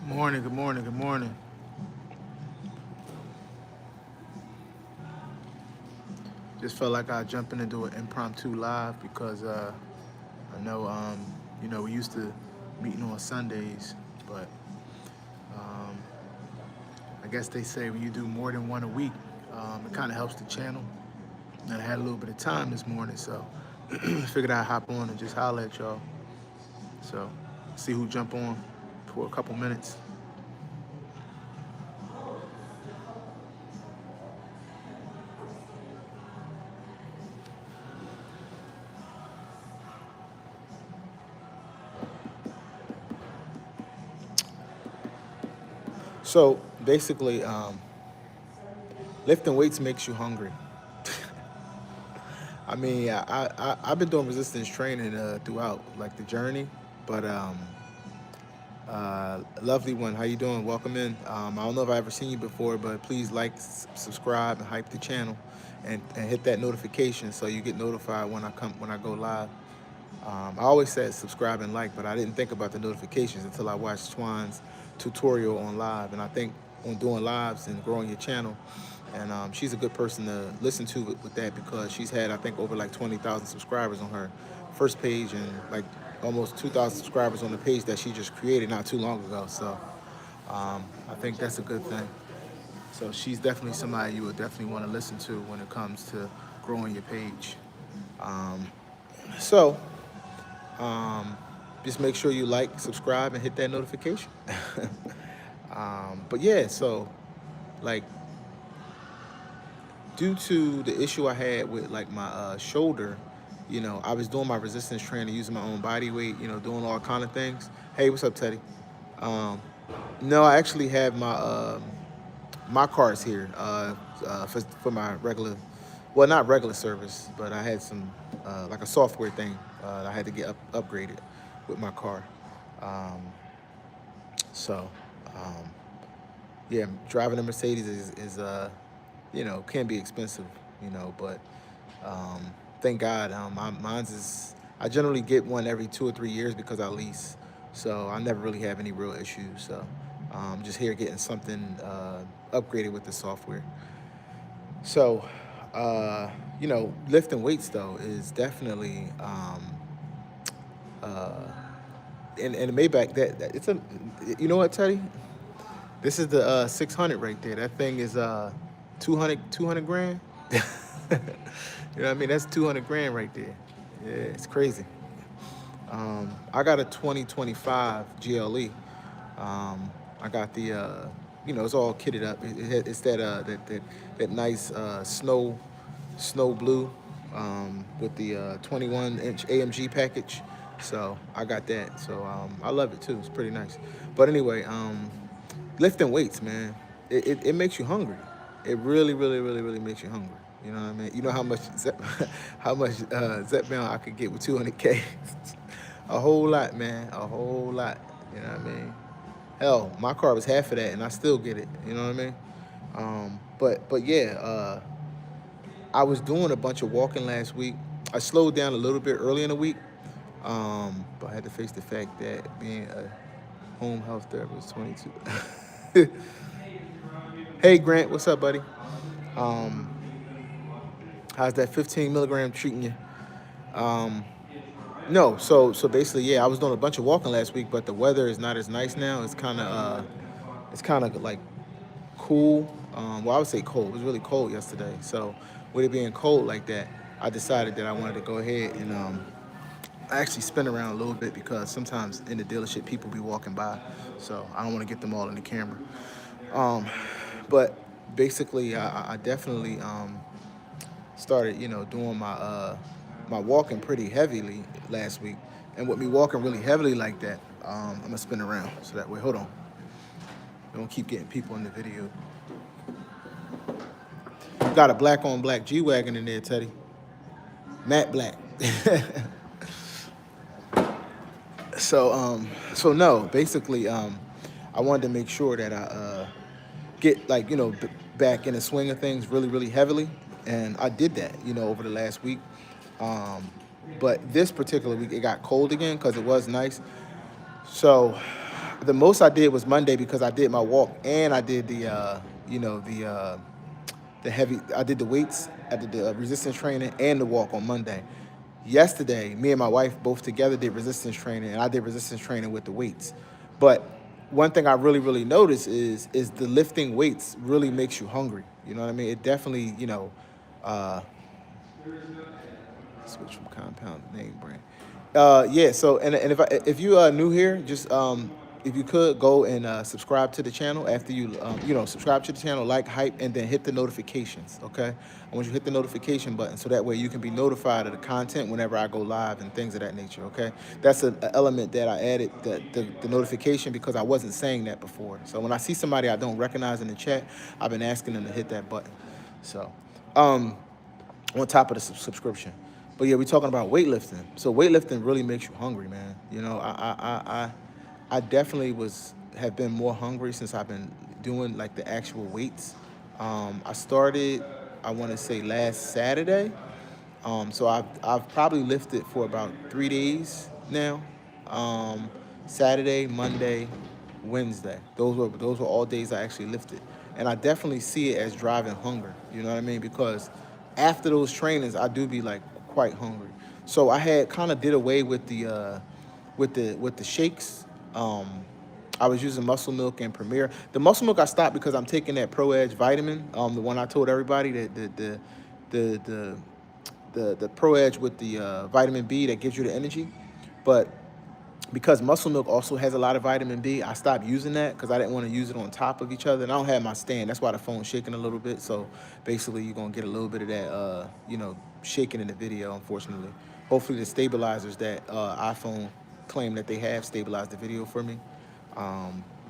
Morning, good morning, good morning. Just felt like I'd jump in and do an impromptu live because I know, we used to meeting on Sundays, but um, I guess they say when you do more than one a week, it kind of helps the channel. And I had a little bit of time this morning, so figured I'd hop on and just holler at y'all. So see who jump on for a couple minutes. So basically, lifting weights makes you hungry. I mean, I've been doing resistance training throughout like the journey, but lovely one, how you doing? Welcome in. I don't know if I ever seen you before, but please like, subscribe, and hype the channel, and hit that notification so you get notified when I go live. I always said subscribe and like, but I didn't think about the notifications until I watched Twan's tutorial on live, and I think on doing lives and growing your channel. And she's a good person to listen to with that because she's had, I think, over like 20,000 subscribers on her first page and like almost 2,000 subscribers on the page that she just created not too long ago. So I think that's a good thing. So she's definitely somebody you would definitely want to listen to when it comes to growing your page. Um, so um, just make sure you like, subscribe, and hit that notification. But yeah, so like due to the issue I had with like my shoulder, I was doing my resistance training using my own body weight, doing all kind of things. Hey, what's up, Teddy? Um, no, I actually have my cards here for my regular, well, not regular service, but I had some like a software thing I had to get upgraded with my car. Um, so um, yeah, driving a Mercedes is can be expensive, but um, thank God, mine's is. I generally get one every 2 or 3 years because I lease, so I never really have any real issues. So just here getting something upgraded with the software. So, lifting weights though is definitely uh, and the Maybach that it's a, you know what, Teddy? This is the 600 right there. That thing is 200 grand. You know what I mean? That's 200 grand right there. Yeah, it's crazy. I got a 2025 GLE. I got the, it's all kitted up. It's that nice snow blue with the 21-inch AMG package. So I got that. So I love it too. It's pretty nice. But anyway, lifting weights, man, it makes you hungry. It really, really, really, really makes you hungry. You know what I mean? You know how much how much Zepbound I could get with 200K? A whole lot, man. A whole lot. You know what I mean? Hell, my car was half of that, and I still get it. You know what I mean? But yeah, I was doing a bunch of walking last week. I slowed down a little bit early in the week, but I had to face the fact that being a home health therapist, 22. Hey Grant, what's up, buddy? Um, how's that 15 milligram treating you? Um, no, so basically, yeah, I was doing a bunch of walking last week, but the weather is not as nice now. It's kind of like cool. Well, I would say cold. It was really cold yesterday. So with it being cold like that, I decided that I wanted to go ahead and I actually spin around a little bit because sometimes in the dealership people be walking by, so I don't want to get them all in the camera. Um, but basically, I definitely started, doing my walking pretty heavily last week. And with me walking really heavily like that, I'm gonna spin around so that way. Hold on, don't keep getting people in the video. Got a black on black G wagon in there, Teddy. Matte black. So no, basically, I wanted to make sure that I get like back in the swing of things really really heavily, and I did that over the last week. Um, but this particular week it got cold again because it was nice. So The most I did was Monday because I did my walk and I did the heavy. I did the weights, I did the resistance training and the walk on Monday. Yesterday, me and my wife both together did resistance training, and I did resistance training with the weights. But one thing I really noticed is the lifting weights really makes you hungry. You know what I mean? It definitely, uh, switch from compound name brand. Yeah. So and if you are new here, just if you could go and subscribe to the channel after you subscribe to the channel, like, hype, and then hit the notifications. Okay. I want you to hit the notification button so that way you can be notified of the content whenever I go live and things of that nature. Okay. That's an element that I added the notification because I wasn't saying that before. So when I see somebody I don't recognize in the chat, I've been asking them to hit that button. So. On top of the subscription. But yeah, we're talking about weightlifting. So weightlifting really makes you hungry, man. You know, I definitely have been more hungry since I've been doing like the actual weights. I started, I want to say last Saturday. So I've probably lifted for about 3 days now. Um, Saturday, Monday, Wednesday. Those were all days I actually lifted, and I definitely see it as driving hunger. You know what I mean? Because after those trainings, I do be like quite hungry. So I had kind of did away with the shakes. I was using Muscle Milk and Premier. The Muscle Milk I stopped because I'm taking that Pro Edge vitamin. The one I told everybody that the the Pro Edge with the vitamin B that gives you the energy. But because Muscle Milk also has a lot of vitamin B, I stopped using that because I didn't want to use it on top of each other. And I don't have my stand. That's why the phone's shaking a little bit. So basically, you're going to get a little bit of that, shaking in the video, unfortunately. Hopefully, the stabilizers that iPhone claim that they have stabilized the video for me.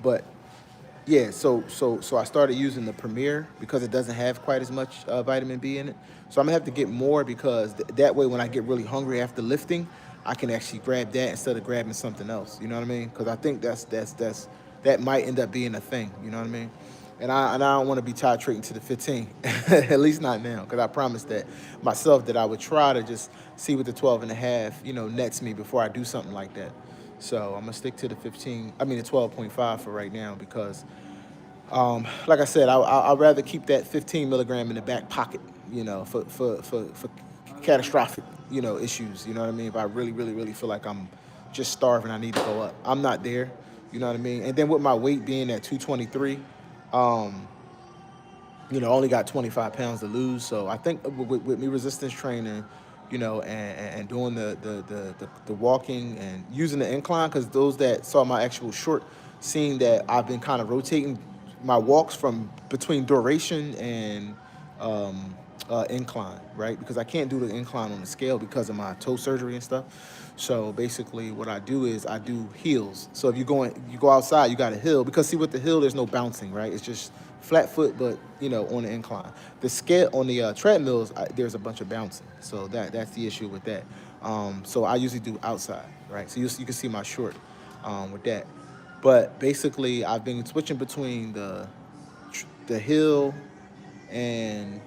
But yeah, so I started using the Premier because it doesn't have quite as much vitamin B in it. So I'm gonna have to get more because that way when I get really hungry after lifting, I can actually grab that instead of grabbing something else. You know what I mean? Because I think that might end up being a thing. You know what I mean? And I don't want to be titrating to the 15, at least not now, because I promised that myself that I would try to just see what the 12 and a half, nets me before I do something like that. So I'm gonna stick to the 15. I mean the 12.5 for right now because like I said, I'd rather keep that 15 milligram in the back pocket, for catastrophic, issues. You know what I mean? If I really feel like I'm just starving, I need to go up. I'm not there. You know what I mean? And then with my weight being at 223, I only got 25 pounds to lose. So I think with me resistance training, and doing the walking and using the incline, because those that saw my actual short, seeing that I've been kind of rotating my walks from between duration and incline, right? Because I can't do the incline on the scale because of my toe surgery and stuff. So basically, what I do is I do heels. So if you go outside, you got a hill because see with the hill, there's no bouncing, right? It's just flat foot, but on the incline. The scale on the treadmills, there's a bunch of bouncing. So that's the issue with that. So I usually do outside, right? So you can see my short with that. But basically, I've been switching between the hill and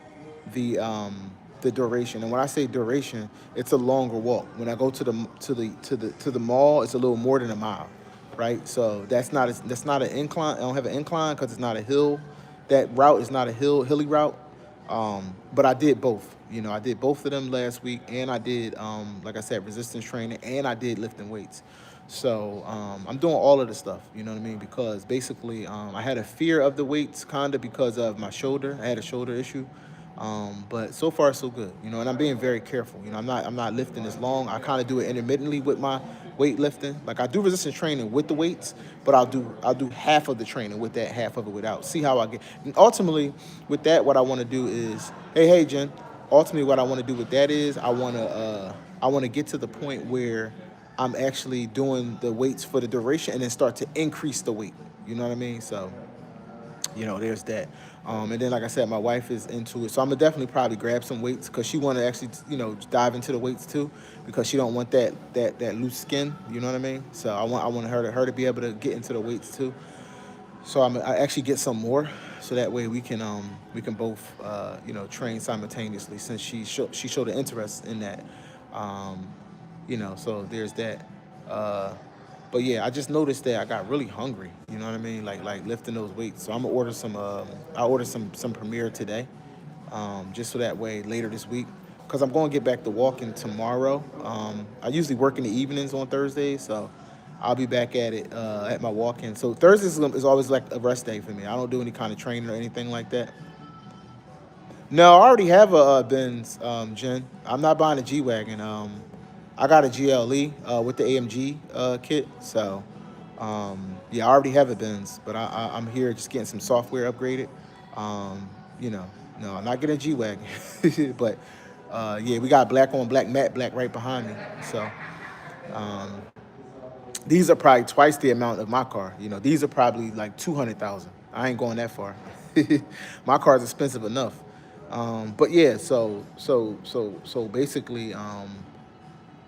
the duration. And when I say duration, it's a longer walk. When I go to the mall, it's a little more than a mile, right? So that's not an incline. I don't have an incline because it's not a hill. That route is not a hilly route. But I did both. I did both of them last week, and I did, like I said, resistance training, and I did lifting weights. So I'm doing all of the stuff, you know what I mean? Because basically, I had a fear of the weights, kinda because of my shoulder. I had a shoulder issue, but so far so good, and I'm being very careful. I'm not lifting as long. I kind of do it intermittently with my weightlifting. Like I do resistance training with the weights, but I'll do half of the training with that, half of it without. See how I get. And ultimately, with that, what I want to do is, hey Jen. Ultimately, what I want to do with that is I want to get to the point where I'm actually doing the weights for the duration and then start to increase the weight. You know what I mean? So there's that. And then, like I said, my wife is into it. So I'm going to definitely probably grab some weights because she want to actually, dive into the weights too because she don't want that loose skin. You know what I mean? So I want her to be able to get into the weights too. So I actually get some more so that way we can both, train simultaneously since she showed an interest in that. So there's that. But yeah, I just noticed that I got really hungry. You know what I mean? Like lifting those weights. So I'm gonna order some. I ordered some Premier today, just so that way later this week, because I'm going to get back to walking tomorrow. I usually work in the evenings on Thursdays, so I'll be back at it at my walk-in. So Thursdays is always like a rest day for me. I don't do any kind of training or anything like that. No, I already have a Benz, Jen. I'm not buying a G wagon. I got a GLE with the AMG kit, so yeah, I already have a Benz, but I'm here just getting some software upgraded. You know, no, I'm not getting a G wagon, but yeah, we got black on black, matte black right behind me. So um, these are probably twice the amount of my car. You know, these are probably like 200,000. I ain't going that far. My car's expensive enough. But yeah, so basically,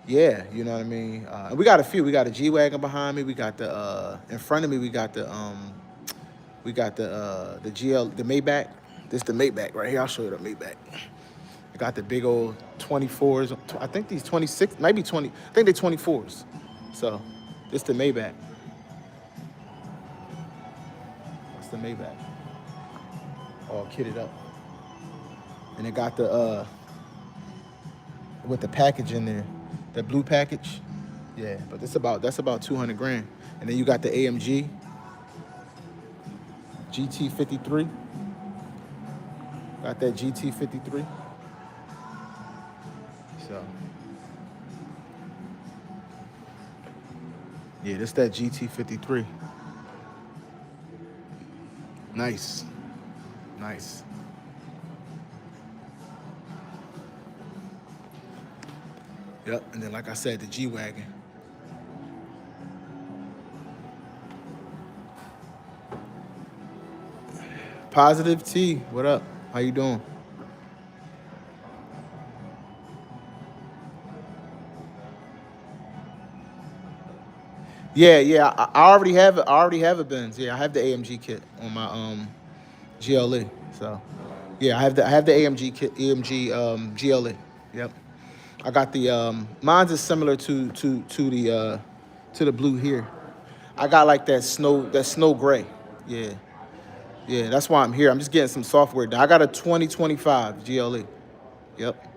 yeah, you know what I mean. And we got a few. We got a G wagon behind me. We got the in front of me. We got the GL the Maybach. This the Maybach right here. I'll show you the Maybach. I got the big old 24s. I think these 26, maybe 20. I think they're 24s. So this the Maybach. That's the Maybach. All kitted up. And it got the with the package in there, the blue package. Yeah, but that's about 200 grand. And then you got the AMG GT53. Got that GT53. So yeah, this that GT53. Nice, nice. Yep, and then like I said, the G wagon. Positive T, what up? How you doing? Yeah, yeah. I already have it. I already have a Benz. Yeah, I have the AMG kit on my GLE. So yeah, I have the AMG kit, AMG GLE. Yep. I got the mine's is similar to the blue here. I got like that snow gray. Yeah. Yeah, that's why I'm here. I'm just getting some software done. I got a 2025 GLE. Yep.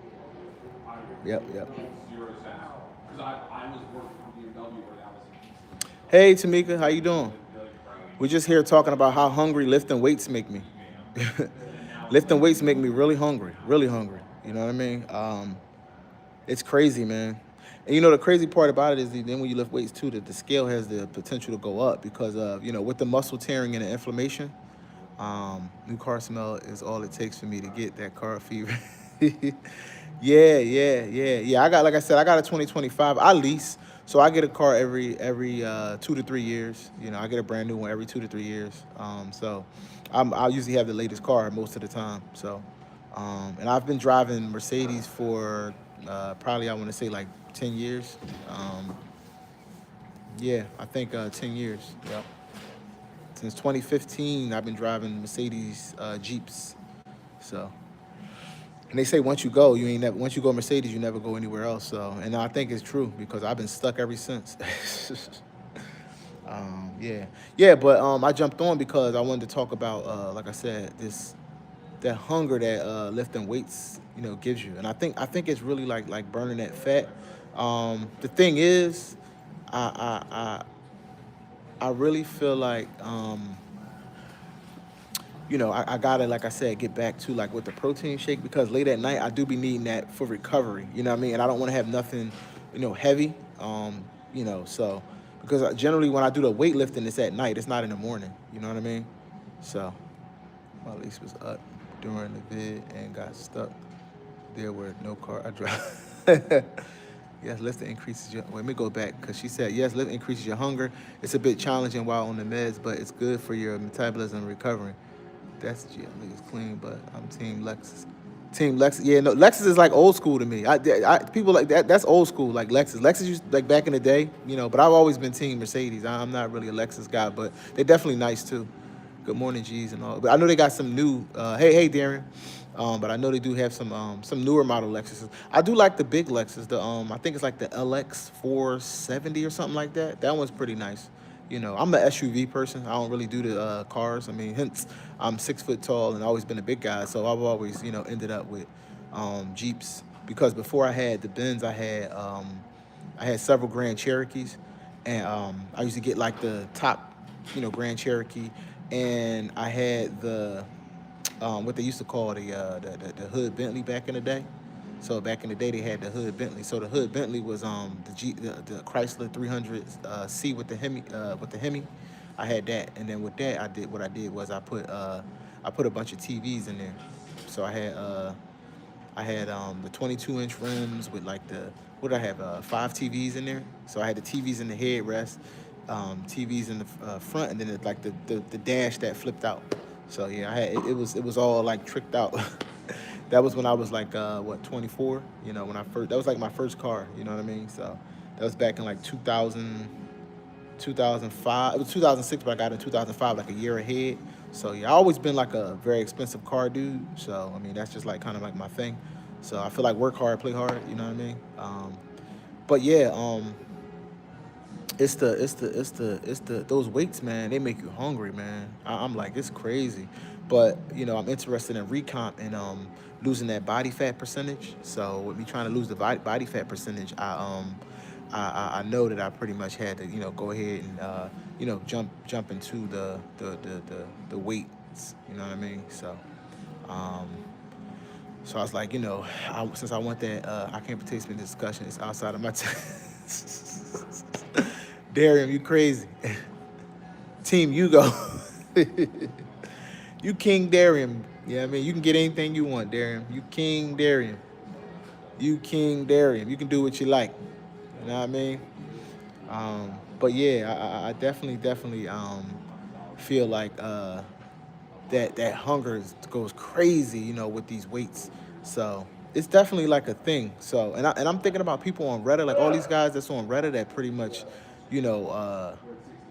Yep. Hey Tamika, how you doing? We're just here talking about how hungry lifting weights make me. Lifting weights make me really hungry, really hungry. You know what I mean? It's crazy, man. And you know the crazy part about it is then when you lift weights too, that the scale has the potential to go up because of with the muscle tearing and the inflammation. New car smell is all it takes for me to get that car fever. Yeah. I got, like I said, I got a 2025. I lease, so I get a car every 2 to 3 years. You know, I get a brand new one every 2 to 3 years. So I usually have the latest car most of the time. So, and I've been driving Mercedes for probably I want to say like 10 years. Yeah, I think 10 years. Yep. Since 2015, I've been driving Mercedes Jeeps. So, and they say once you go, you ain't never. Once you go Mercedes, you never go anywhere else. So, and I think it's true because I've been stuck ever since. Yeah. But I jumped on because I wanted to talk about, like I said, that hunger that lifting weights, gives you, and I think it's really like burning that fat. The thing is, I I really feel like I gotta, like I said, get back to like with the protein shake because late at night I do be needing that for recovery. You know what I mean? And I don't want to have nothing, heavy. So because generally when I do the weightlifting, it's at night. It's not in the morning. You know what I mean? So my lease was up during the vid and got stuck there where no car I drive. Yes, lifting increases your. Let me go back because she said yes, lifting increases your hunger. It's a bit challenging while on the meds, but it's good for your metabolism and recovering. That's it's clean, but I'm Team Lexus. Team Lexus, yeah, no, Lexus is like old school to me. People like that. That's old school, like Lexus. Lexus used like back in the day, But I've always been Team Mercedes. I'm not really a Lexus guy, but they're definitely nice too. Good morning, G's and all. But I know they got some new. Hey, Darren. But I know they do have some newer model Lexuses. I do like the big Lexus. The I think it's like the LX 470 or something like that. That one's pretty nice. You know, I'm an SUV person. I don't really do the cars. I mean, hence I'm 6 foot tall and always been a big guy. So I've always, you know, ended up with Jeeps because before I had the Benz, I had several Grand Cherokees, and I used to get like the top, you know, Grand Cherokee, and I had the what they used to call the Hood Bentley back in the day. So back in the day, they had the Hood Bentley. So the Hood Bentley was the Chrysler 300 C with the Hemi. I had that, and then with that, I did was I put a bunch of TVs in there. So I had the 22-inch rims with like the what did I have 5 TVs in there. So I had the TVs in the headrest, TVs in the front, and then like the dash that flipped out. So yeah, it was all like tricked out. That was when I was like what 24. You know, when I first that was like my first car. You know what I mean? So that was back in like 2005. It was 2006, but I got in 2005, like a year ahead. So yeah, I always been like a very expensive car dude. So I mean, that's just like kind of like my thing. So I feel like work hard, play hard. You know what I mean? But yeah, it's the those weights, man. They make you hungry, man. I'm like, it's crazy. But you know, I'm interested in recomp and losing that body fat percentage. So with me trying to lose the body fat percentage, I know that I pretty much had to, you know, go ahead and you know, jump into the weights. You know what I mean? Um, so I was like, you know, since I want that, I can't participate in this discussion. It's outside of my Darian, you crazy. Team, you go. You King Darian. Yeah, I mean, you can get anything you want, Darian. You King Darian. You King Darian. You can do what you like. You know what I mean? But yeah, I definitely feel like that hunger goes crazy, you know, with these weights. So it's definitely like a thing. So and I'm thinking about people on Reddit, like all these guys that's on Reddit that pretty much, you know,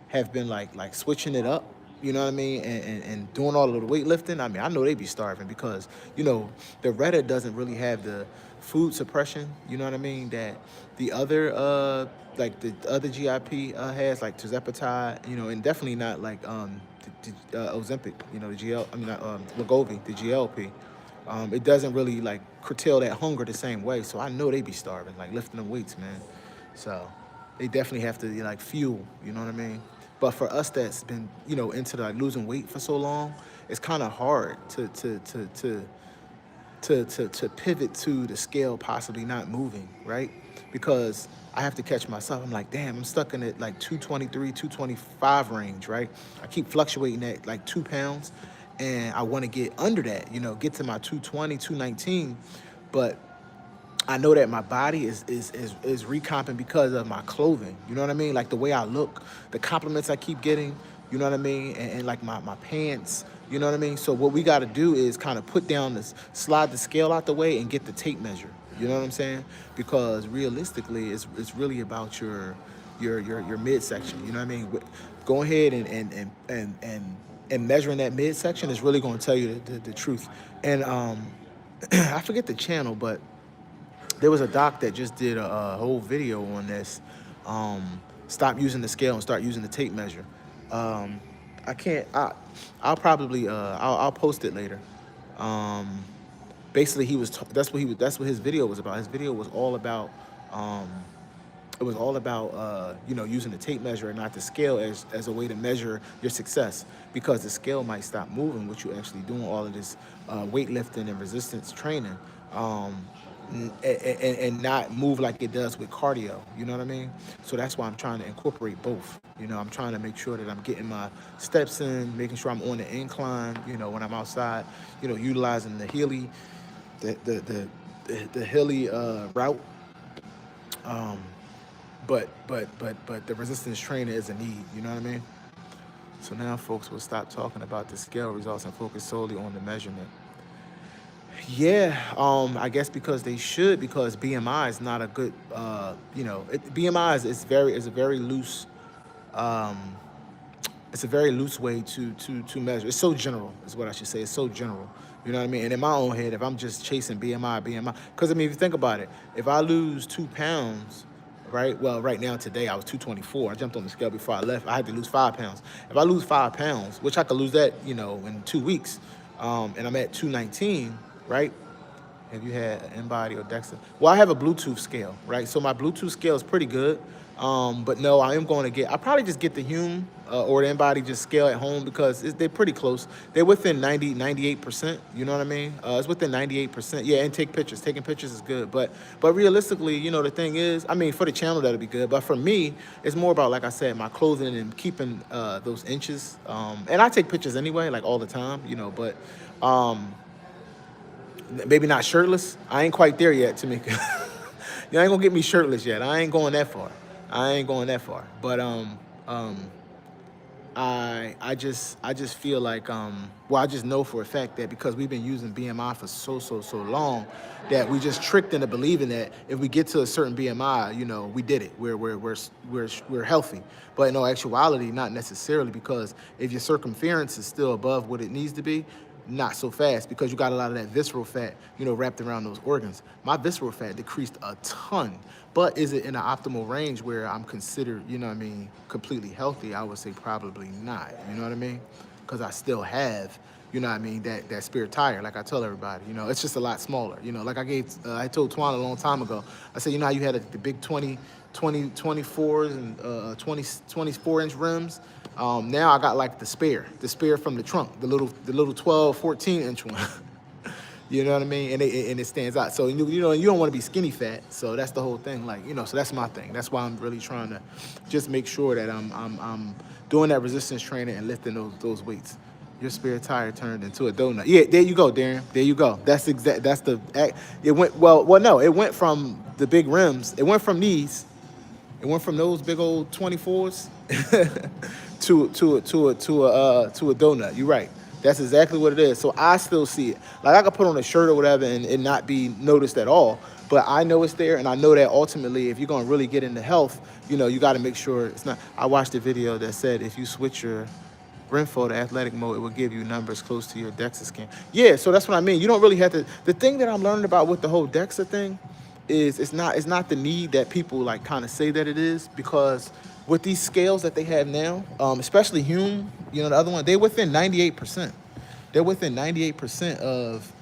have been like switching it up. You know what I mean, and doing all of the weightlifting. I mean, I know they be starving because you know the Reddit doesn't really have the food suppression. You know what I mean, that the other like the other GIP has, like tirzepatide. You know, and definitely not like Ozempic. You know, the GL. I mean, Wegovy, the GLP. It doesn't really like curtail that hunger the same way. So I know they be starving, like lifting them weights, man. So they definitely have to, you know, like fuel. You know what I mean? But for us that's been, you know, into like losing weight for so long, it's kind of hard to pivot to the scale possibly not moving, right? Because I have to catch myself. I'm like, damn, I'm stuck in it like 223, 225 range, right? I keep fluctuating at like 2 pounds, and I want to get under that, you know, get to my 220, 219. But I know that my body is recomping because of my clothing. You know what I mean? Like the way I look, the compliments I keep getting. You know what I mean? And like my pants. You know what I mean? So what we got to do is kind of put down this, slide the scale out the way, and get the tape measure. You know what I'm saying? Because realistically, it's really about your midsection. You know what I mean? Go ahead and measuring that midsection is really going to tell you the truth. And I forget the channel, but there was a doc that just did a whole video on this. Stop using the scale and start using the tape measure. Um, I can't. I'll probably. I'll post it later. Um, Basically, that's what he was. That's what his video was about. His video was all about. Um, it was all about you know, using the tape measure and not the scale as a way to measure your success, because the scale might stop moving with you actually doing all of this weightlifting and resistance training. Um, and not move like it does with cardio. You know what I mean? So that's why I'm trying to incorporate both. You know, I'm trying to make sure that I'm getting my steps in, making sure I'm on the incline. You know, when I'm outside, you know, utilizing the Healy, the Healy route. Um, but the resistance trainer is a need. You know what I mean? So now, folks, will stop talking about the scale results and focus solely on the measurement. Yeah, I guess because they should, because BMI is not a good, you know, BMI is a very loose, um, it's a very loose way to measure. It's so general, is what I should say. It's so general. You know what I mean? And in my own head, if I'm just chasing BMI, because I mean, if you think about it, if I lose 2 pounds, right? Well, right now today I was 224. I jumped on the scale before I left. I had to lose 5 pounds. If I lose 5 pounds, which I could lose that, in 2 weeks, and I'm at 219, right? Have you had an InBody or DEXA? Well, I have a Bluetooth scale, right? So my Bluetooth scale is pretty good. But no, I am going to I probably just get the Hume or the InBody just scale at home because they're pretty close. They're within 98%. You know what I mean? It's within 98%. Yeah, and take pictures. Taking pictures is good. But realistically, the thing is, I mean, for the channel, that'll be good. But for me, it's more about, like I said, my clothing and keeping those inches. And I take pictures anyway, like all the time, but maybe not shirtless. I ain't quite there yet, Tamika. You ain't gonna get me shirtless yet. I ain't going that far. But I just feel like I just know for a fact that because we've been using BMI for so long that we just tricked into believing that if we get to a certain BMI, we did it. We're healthy. But in all actuality, not necessarily, because if your circumference is still above what it needs to be, not so fast, because you got a lot of that visceral fat, wrapped around those organs. My visceral fat decreased a ton, but is it in an optimal range where I'm considered, completely healthy? I would say probably not, you know what I mean? Because I still have, that spare tire, like I tell everybody, it's just a lot smaller, like I told Twan a long time ago, I said, how you had the big 24s and 24-inch rims? Now I got like the spare from the trunk, the little 12, 14-inch one. You know what I mean? And it stands out. So you don't want to be skinny fat. So that's the whole thing. Like, so that's my thing. That's why I'm really trying to just make sure that I'm doing that resistance training and lifting those weights. Your spare tire turned into a donut. Yeah, there you go, Darren. There you go. It went from the big rims. It went from these. It went from those big old 24s to a donut. You're right. That's exactly what it is. So I still see it. Like I could put on a shirt or whatever and not be noticed at all. But I know it's there, and I know that ultimately, if you're gonna really get into health, you got to make sure it's not. I watched a video that said if you switch your Renfo to athletic mode, it will give you numbers close to your DEXA scan. Yeah, so that's what I mean. You don't really have to. The thing that I'm learning about with the whole DEXA thing is it's not the need that people like kind of say that it is, because with these scales that they have now, especially Hume, the other one, they're within 98%. They're within 98% of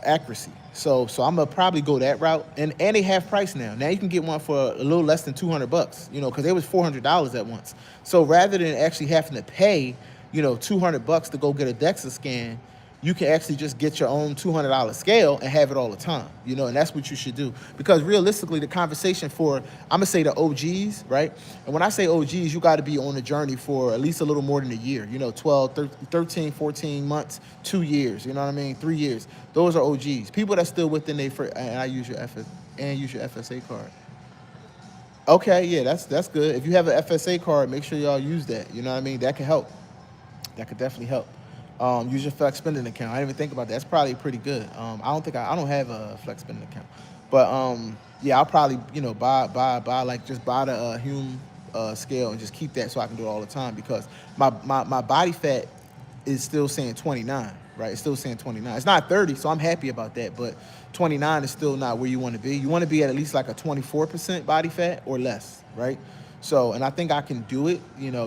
accuracy. So I'm gonna probably go that route, and they have price now. Now you can get one for a little less than $200, because it was $400 at once. So rather than actually having to pay, $200 to go get a DEXA scan, you can actually just get your own $200 scale and have it all the time, and that's what you should do. Because realistically, the conversation for, I'm gonna say the OGs, right? And when I say OGs, you gotta be on a journey for at least a little more than a year, 12, 13, 14 months, 2 years, you know what I mean? 3 years. Those are OGs. People that's still within and I use your FSA card. Okay, yeah, that's good. If you have an FSA card, make sure y'all use that, you know what I mean? That can help. That could definitely help. Use your flex spending account. I didn't even think about that. That's probably pretty good. I don't have a flex spending account, but yeah, I'll probably buy the Hume scale and just keep that so I can do it all the time, because my body fat is still saying 29, right? It's still saying 29. It's not 30, so I'm happy about that, but 29 is still not where you want to be. You want to be at least like a 24% body fat or less, right? So, and I think I can do it,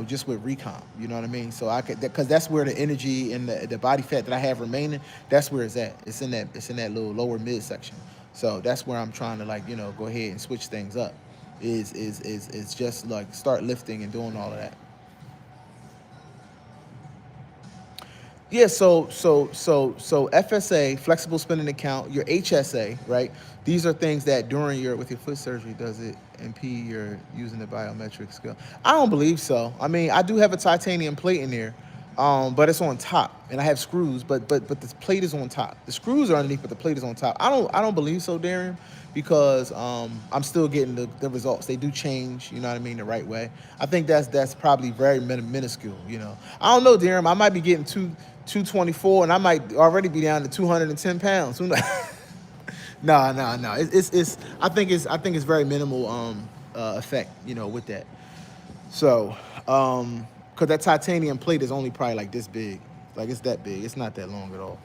just with recomp, you know what I mean? So I could, because that's where the energy and the body fat that I have remaining, that's where it's at. It's in that little lower mid section. So that's where I'm trying to go ahead and switch things up. Is just like start lifting and doing all of that. Yeah, so FSA, flexible spending account, your HSA, right? These are things that with your foot surgery, does it impede your using the biometric scale? I don't believe so. I mean, I do have a titanium plate in there, but it's on top, and I have screws, but the plate is on top. The screws are underneath, but the plate is on top. I don't believe so, Darren, because I'm still getting the results. They do change, you know what I mean, the right way. I think that's probably very minuscule, I don't know, Darren. I might be getting 224, and I might already be down to 210 pounds. Who knows? No. It's. I think it's very minimal effect, with that. So, because that titanium plate is only probably like this big. Like it's that big. It's not that long at all.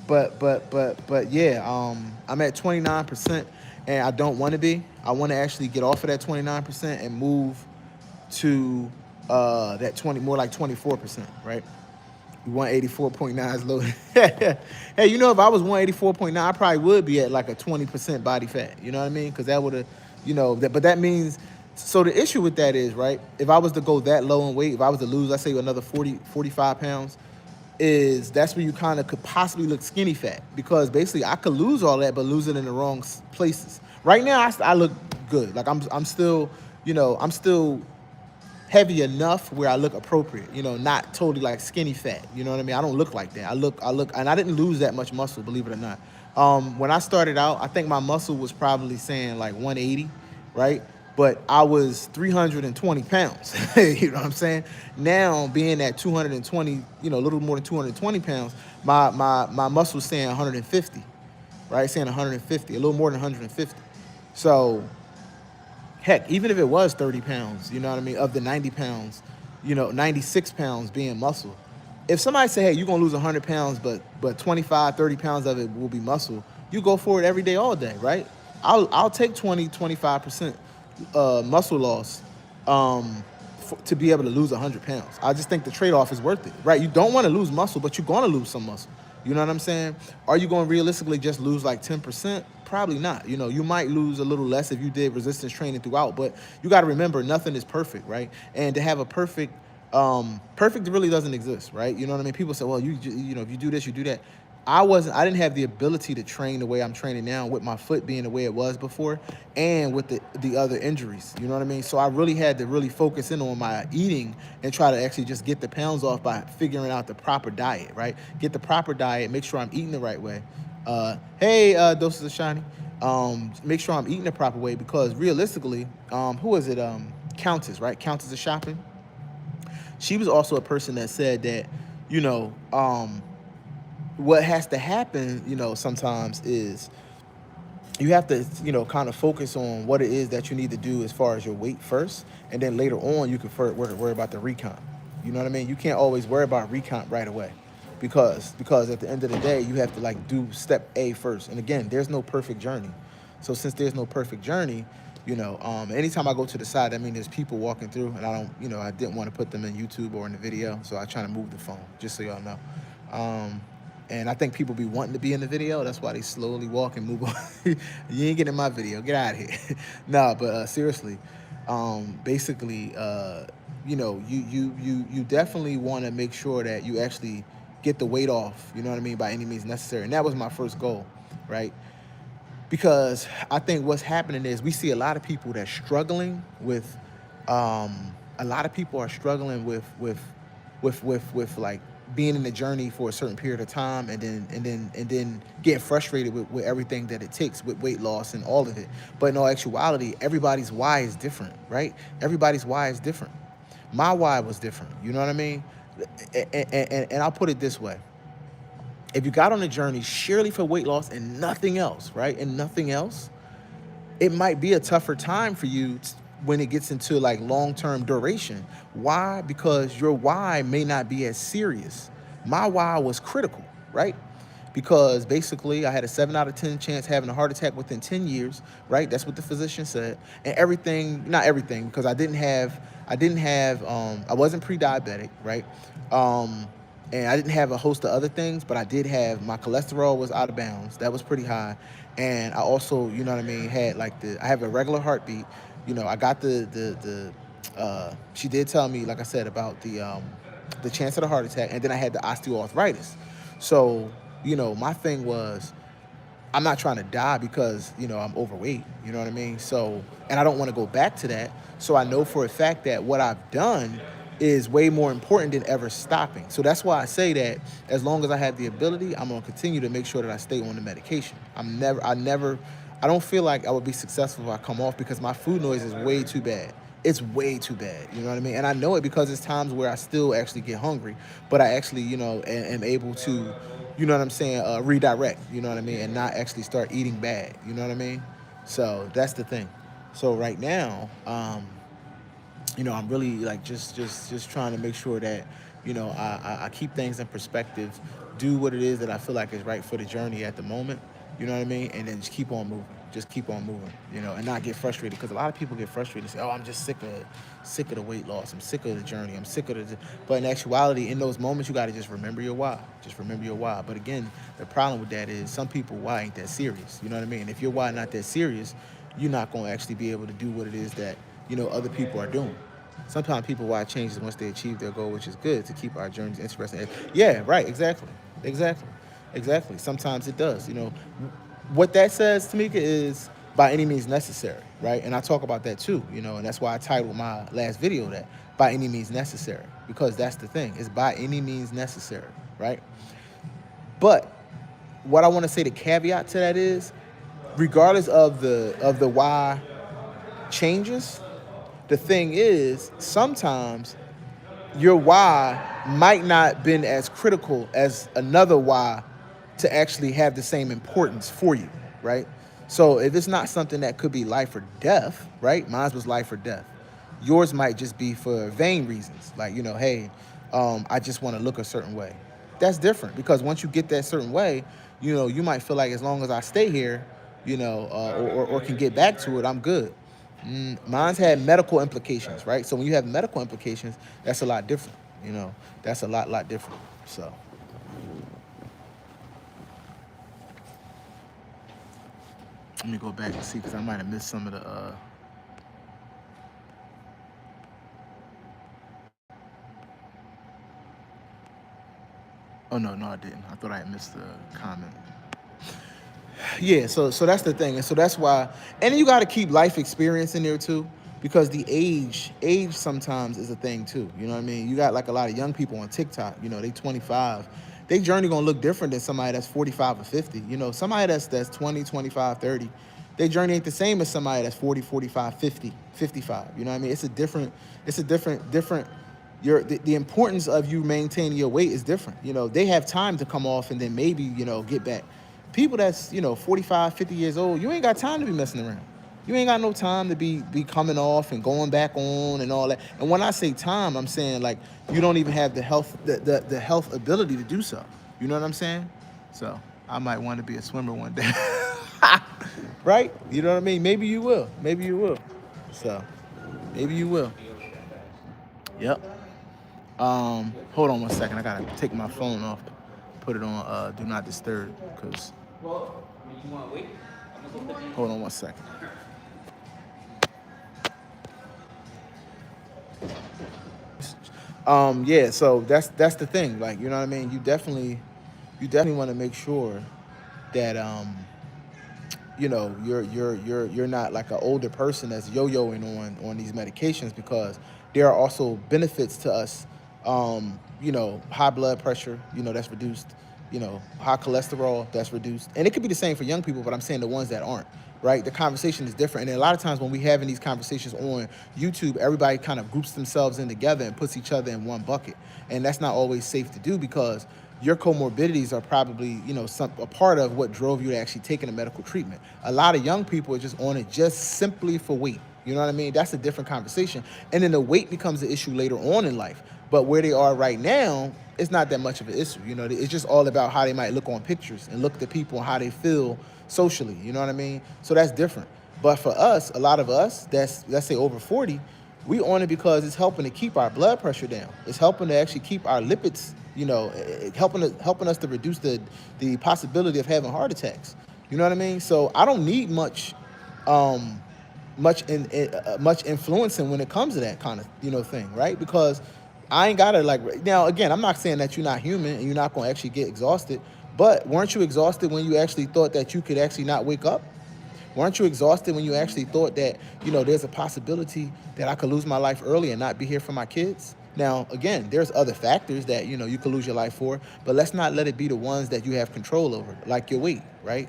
But yeah, I'm at 29%, and I don't want to be. I want to actually get off of that 29% and move to that 20, more like 24%, right? 184.9 is low. Hey, you know, if I was 184.9, I probably would be at like a 20% body fat. You know what I mean? Because that would have, you know, but that means, so the issue with that is, right, if I was to go that low in weight, if I was to lose, let's say another 45 pounds, is that's where you kind of could possibly look skinny fat, because basically I could lose all that, but lose it in the wrong places. Right now, I look good. Like I'm still, you know, I'm still heavy enough where I look appropriate, you know, not totally like skinny fat. You know what I mean? I don't look like that. I look, and I didn't lose that much muscle, believe it or not. When I started out, I think my muscle was probably saying like 180, right? But I was 320 pounds. You know what I'm saying? Now being at 220, you know, a little more than 220 pounds, my muscle's saying 150, right? Saying 150, a little more than 150. So heck, even if it was 30 pounds, you know what I mean, of the 90 pounds, you know, 96 pounds being muscle. If somebody say, hey, you're going to lose 100 pounds, but 25, 30 pounds of it will be muscle, you go for it every day, all day, right? I'll take 20, 25% muscle loss to be able to lose 100 pounds. I just think the trade-off is worth it, right? You don't want to lose muscle, but you're going to lose some muscle. You know what I'm saying? Are you going to realistically just lose like 10%? Probably not. You know, you might lose a little less if you did resistance training throughout, but you got to remember, nothing is perfect, right? And to have a perfect really doesn't exist, right? You know what I mean? People say, well, you know, if you do this, you do that. I didn't have the ability to train the way I'm training now, with my foot being the way it was before, and with the other injuries. You know what I mean? So I really had to really focus in on my eating and try to actually just get the pounds off by figuring out the proper diet, right? Get the proper diet, make sure I'm eating the right way. Hey, Doses of Shiny. Make sure I'm eating the proper way, because realistically, who is it? Countess, right? Countess of Shopping. She was also a person that said that, you know, what has to happen, you know, sometimes is you have to, you know, kind of focus on what it is that you need to do as far as your weight first, and then later on you can worry about the recon. You know what I mean? You can't always worry about recon right away, because at the end of the day, you have to like do step A first. And again, there's no perfect journey. So since there's no perfect journey, you know, anytime I go to the side, I mean, there's people walking through, and I don't, you know, I didn't want to put them in YouTube or in the video, so I try to move the phone, just so y'all know. And I think people be wanting to be in the video. That's why they slowly walk and move on. You ain't getting in my video. Get out of here. Nah, but seriously, basically, you know, you definitely want to make sure that you actually get the weight off, you know what I mean, by any means necessary. And that was my first goal, right? Because I think what's happening is we see a lot of people that's struggling with, a lot of people are struggling with like being in the journey for a certain period of time, and then getting frustrated with everything that it takes with weight loss and all of it. But in all actuality, everybody's why is different, right? Everybody's why is different. My why was different. You know what I mean? And I'll put it this way. If you got on a journey surely for weight loss and nothing else, right? And nothing else, it might be a tougher time for you when it gets into like long-term duration. Why? Because your why may not be as serious. My why was critical, right? Because basically I had a 7 out of 10 chance having a heart attack within 10 years, right? That's what the physician said. And everything, not everything, because I wasn't pre-diabetic, right? And I didn't have a host of other things, but I did have, my cholesterol was out of bounds. That was pretty high. And I also, you know what I mean, had like I have a regular heartbeat. You know, I got she did tell me, like I said, about the chance of the heart attack, and then I had the osteoarthritis. So, you know, my thing was, I'm not trying to die because, you know, I'm overweight, you know what I mean? So, and I don't want to go back to that. So I know for a fact that what I've done is way more important than ever stopping. So that's why I say that as long as I have the ability, I'm going to continue to make sure that I stay on the medication. I don't feel like I would be successful if I come off, because my food noise is way too bad. It's way too bad, you know what I mean? And I know it because it's times where I still actually get hungry, but I actually, you know, am able to, you know what I'm saying, redirect, you know what I mean, and not actually start eating bad, you know what I mean? So that's the thing. So right now, I'm really like just trying to make sure that, I keep things in perspective, do what it is that I feel like is right for the journey at the moment. You know what I mean? And then just keep on moving. Just keep on moving, and not get frustrated, because a lot of people get frustrated and say, "Oh, I'm just sick of the weight loss. I'm sick of the journey. I'm sick of the." But in actuality, in those moments, you got to just remember your why. Just remember your why. But again, the problem with that is some people why ain't that serious. You know what I mean? If your why not that serious, you're not going to actually be able to do what it is that other people are doing. Sometimes people why changes once they achieve their goal, which is good to keep our journeys interesting. Yeah, right, exactly. Sometimes it does. What that says, Tamika, is by any means necessary, right? And I talk about that too, and that's why I titled my last video that by any means necessary, because that's the thing, it's by any means necessary, right? But what I want to say, the caveat to that is, regardless of the why changes, the thing is sometimes your why might not been as critical as another why to actually have the same importance for you, right? So if it's not something that could be life or death, right? Mine was life or death. Yours might just be for vain reasons, like, hey, I just want to look a certain way. That's different, because once you get that certain way, you might feel like, as long as I stay here, or can get back to it, I'm good. Mine's had medical implications, right? So when you have medical implications, that's a lot different. That's a lot different. So let me go back and see, because I might have missed some of the. Oh no, I didn't. I thought I had missed the comment. Yeah, so that's the thing, and so that's why, and then you got to keep life experience in there too, because the age sometimes is a thing too. You know what I mean? You got like a lot of young people on TikTok. They 25. Their journey gonna look different than somebody that's 45 or 50. Somebody that's 20, 25, 30. Their journey ain't the same as somebody that's 40, 45, 50, 55. You know what I mean? It's a different. The importance of you maintaining your weight is different. They have time to come off and then maybe get back. People that's 45, 50 years old, you ain't got time to be messing around. You ain't got no time to be coming off and going back on and all that. And when I say time, I'm saying, like, you don't even have the health ability to do so. You know what I'm saying? So I might want to be a swimmer one day. Right? You know what I mean? Maybe you will. So maybe you will. Yep. Hold on one second. I gotta take my phone off, put it on do not disturb, because. Hold on one second. Yeah, so that's the thing. Like, you know what I mean? You definitely want to make sure that you're not like an older person that's yo-yoing on these medications, because there are also benefits to us. High blood pressure, that's reduced. High cholesterol, that's reduced. And it could be the same for young people, but I'm saying the ones that aren't, right? The conversation is different. And a lot of times when we having these conversations on YouTube, everybody kind of groups themselves in together and puts each other in one bucket. And that's not always safe to do, because your comorbidities are probably, a part of what drove you to actually taking a medical treatment. A lot of young people are just on it just simply for weight. You know what I mean? That's a different conversation. And then the weight becomes an issue later on in life. But where they are right now, it's not that much of an issue. It's just all about how they might look on pictures and look at the people and how they feel socially. You know what I mean? So that's different. But for us, a lot of us that's, let's say, over 40, we on it because it's helping to keep our blood pressure down. It's helping to actually keep our lipids, helping us to reduce the possibility of having heart attacks. You know what I mean? So I don't need um, much influencing when it comes to that kind of thing, right? Because I ain't gotta, like, now again, I'm not saying that you're not human and you're not gonna actually get exhausted, but weren't you exhausted when you actually thought that you could actually not wake up? Weren't you exhausted when you actually thought that, there's a possibility that I could lose my life early and not be here for my kids? Now, again, there's other factors that, you could lose your life for, but let's not let it be the ones that you have control over, like your weight, right?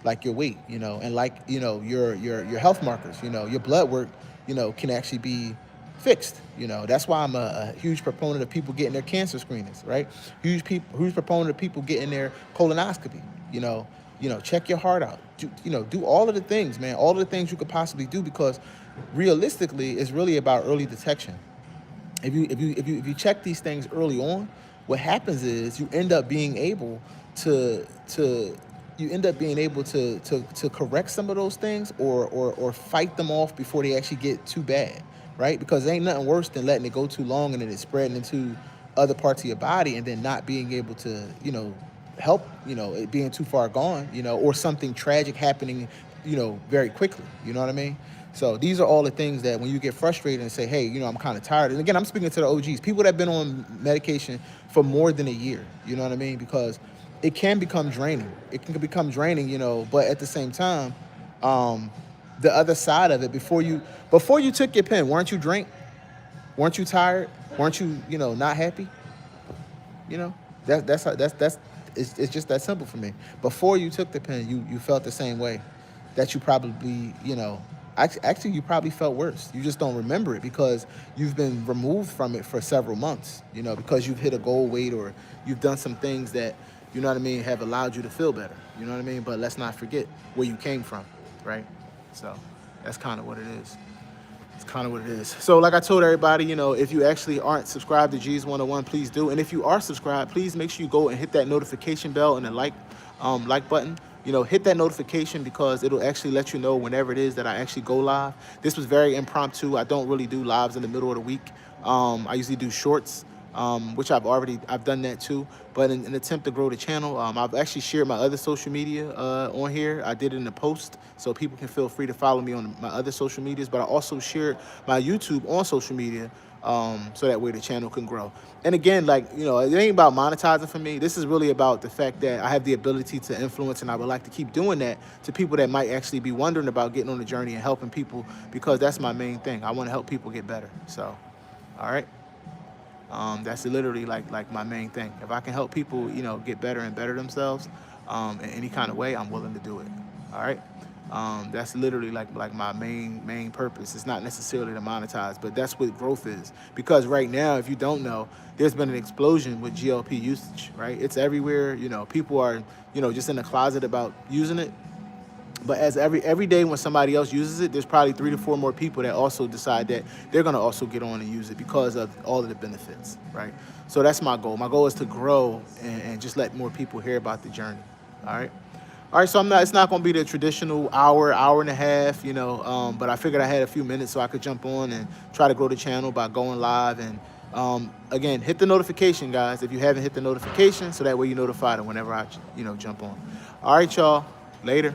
Like your weight, and like, your health markers, your blood work, can actually be fixed. That's why I'm a huge proponent of people getting their cancer screenings, right? Huge proponent of people getting their colonoscopy. check your heart out. Do all of the things, man. All of the things you could possibly do, because realistically, it's really about early detection. If you check these things early on, what happens is you end up being able to to correct some of those things, or fight them off before they actually get too bad, right? Because there ain't nothing worse than letting it go too long and then it's spreading into other parts of your body, and then not being able to help, it being too far gone, or something tragic happening, very quickly. You know what I mean? So these are all the things that when you get frustrated and say, hey, I'm kind of tired. And again, I'm speaking to the OGs, people that have been on medication for more than a year. You know what I mean? Because it can become draining. It can become draining, but at the same time, the other side of it, before you took your pen, weren't you drink? Weren't you tired? Weren't you, not happy? You know, that's it's just that simple for me. Before you took the pen, you felt the same way. That you probably, actually you probably felt worse. You just don't remember it because you've been removed from it for several months. Because you've hit a goal weight, or you've done some things that, have allowed you to feel better. You know what I mean? But let's not forget where you came from, right? So that's kind of what it is. It's kind of what it is. So like I told everybody, if you actually aren't subscribed to G's 101, please do. And if you are subscribed, please make sure you go and hit that notification bell and the like button. Hit that notification, because it'll actually let you know whenever it is that I actually go live. This was very impromptu. I don't really do lives in the middle of the week. I usually do shorts, which I've done that too. But in an attempt to grow the channel, I've actually shared my other social media on here. I did it in a post, so people can feel free to follow me on my other social medias. But I also shared my YouTube on social media, so that way the channel can grow. And again, it ain't about monetizing for me. This is really about the fact that I have the ability to influence, and I would like to keep doing that to people that might actually be wondering about getting on the journey and helping people, because that's my main thing. I want to help people get better. So, all right. That's literally like my main thing. If I can help people, get better and better themselves, in any kind of way, I'm willing to do it. All right. That's literally like my main purpose. It's not necessarily to monetize, but that's what growth is. Because right now, if you don't know, there's been an explosion with GLP usage, right? It's everywhere. People are, just in the closet about using it. But as every day when somebody else uses it, there's probably 3 to 4 more people that also decide that they're going to also get on and use it because of all of the benefits, right? So that's my goal. My goal is to grow and just let more people hear about the journey, all right? All right, so it's not going to be the traditional hour and a half, but I figured I had a few minutes so I could jump on and try to grow the channel by going live. And again, hit the notification, guys, if you haven't hit the notification, so that way you're notified whenever I, jump on. All right, y'all, later.